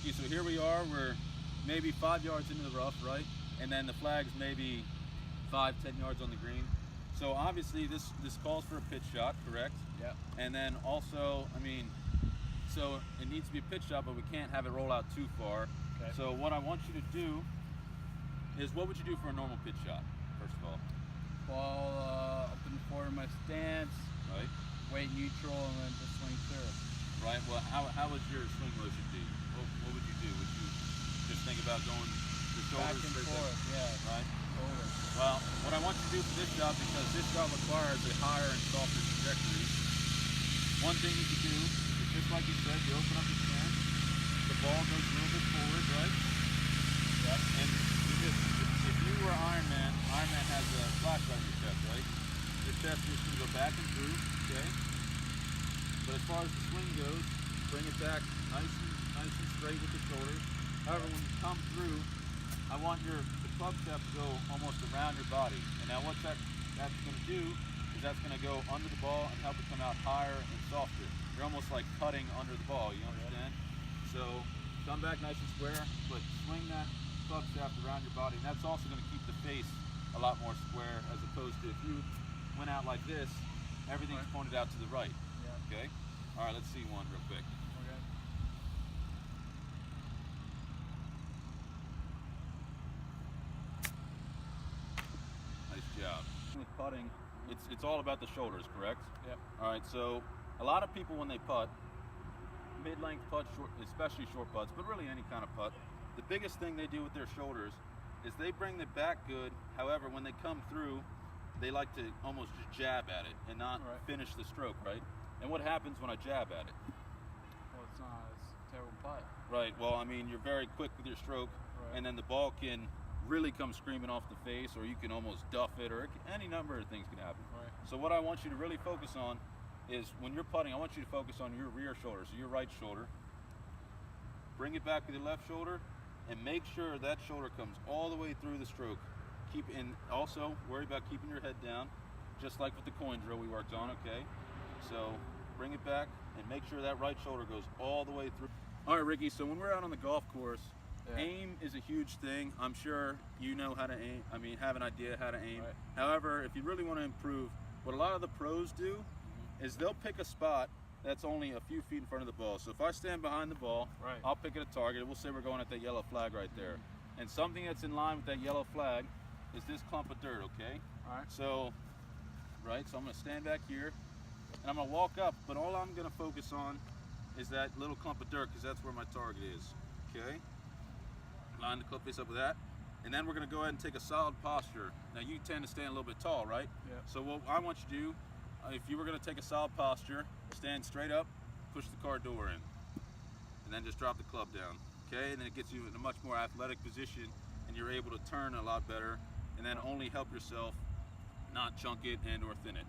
Okay, so here we are, we're maybe 5 yards into the rough, right? And then the flag's maybe 5-10 yards on the green. So obviously this calls for a pitch shot, correct? Yeah. And then also, I mean, so it needs to be a pitch shot, but we can't have it roll out too far. Okay. So what I want you to do is, what would you do for a normal pitch shot, first of all? Ball up in the forward of my stance, Right? weight neutral, and then just swing through. Right, well, how would your swing motion be? What would you do? Would you just think about going the shoulders Back and straight forth, yeah. right? Forward. Well, what I want you to do for this job, because this job requires a higher and softer trajectory, one thing you can do is, just like you said, you open up your stance, the ball goes a little bit forward, right? Yep. And you just, if you were Iron Man has a flashlight in your chest, right? Your chest is going to go back and through, okay? But as far as the swing goes, bring it back nice and straight with the shoulders. However, when you come through, I want the club step to go almost around your body. And now what that's going to do is that's going to go under the ball and help it come out higher and softer. You're almost like cutting under the ball, you understand? So come back nice and square, but swing that club shaft around your body. And that's also going to keep the face a lot more square, as opposed to if you went out like this, everything's pointed out to the right. Yeah. Okay? All right, let's see one real quick. Okay. Nice job. With putting, it's all about the shoulders, correct? Yep. All right, so a lot of people when they putt, mid-length putts, especially short putts, but really any kind of putt, the biggest thing they do with their shoulders is they bring the back good. However, when they come through, they like to almost just jab at it and not finish the stroke, right? And what happens when I jab at it? Well, it's not. It's a terrible putt. Right, well, I mean, you're very quick with your stroke, and then the ball can really come screaming off the face, or you can almost duff it, or any number of things can happen. Right. So what I want you to really focus on is, when you're putting, I want you to focus on your rear shoulder, so your right shoulder. Bring it back with your left shoulder, and make sure that shoulder comes all the way through the stroke. Also worry about keeping your head down, just like with the coin drill we worked on, okay? So bring it back and make sure that right shoulder goes all the way through. All right, Ricky, so when we're out on the golf course, aim is a huge thing. I'm sure you know how to aim, have an idea how to aim. Right. However, if you really want to improve, what a lot of the pros do is they'll pick a spot that's only a few feet in front of the ball. So if I stand behind the ball, I'll pick at a target. We'll say we're going at that yellow flag right there. And something that's in line with that yellow flag is this clump of dirt, okay? All right. So I'm gonna stand back here, and I'm gonna walk up, but all I'm gonna focus on is that little clump of dirt, because that's where my target is, okay? Line the club face up with that, and then we're gonna go ahead and take a solid posture. Now you tend to stand a little bit tall, right? Yeah. So what I want you to do, if you were gonna take a solid posture, stand straight up, push the car door in, and then just drop the club down, okay? And then it gets you in a much more athletic position, and you're able to turn a lot better, and then only help yourself, not chunk it and or thin it.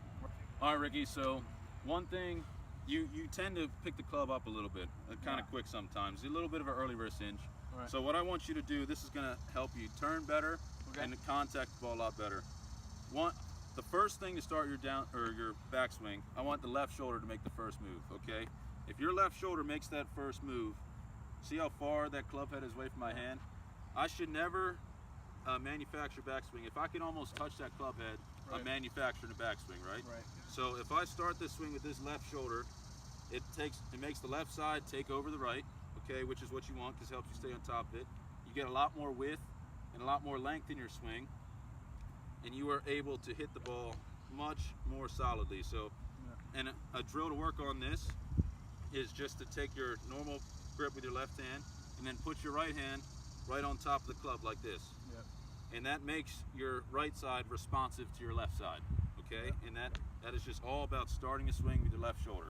All right, Ricky, so one thing, you tend to pick the club up a little bit, kind of quick sometimes, a little bit of an early wrist hinge. Right. So what I want you to do, this is gonna help you turn better and contact the ball a lot better. The first thing to start your backswing, I want the left shoulder to make the first move, okay? If your left shoulder makes that first move, see how far that club head is away from my hand? I should never manufacture backswing. If I can almost touch that club head, I'm manufacturing a backswing, right? Right. So if I start this swing with this left shoulder, it makes the left side take over the right, okay, which is what you want, because it helps you stay on top of it. You get a lot more width and a lot more length in your swing, and you are able to hit the ball much more solidly. So, and a drill to work on this is just to take your normal grip with your left hand, and then put your right hand right on top of the club like this. Yep. And that makes your right side responsive to your left side, okay? And that is just all about starting a swing with your left shoulder.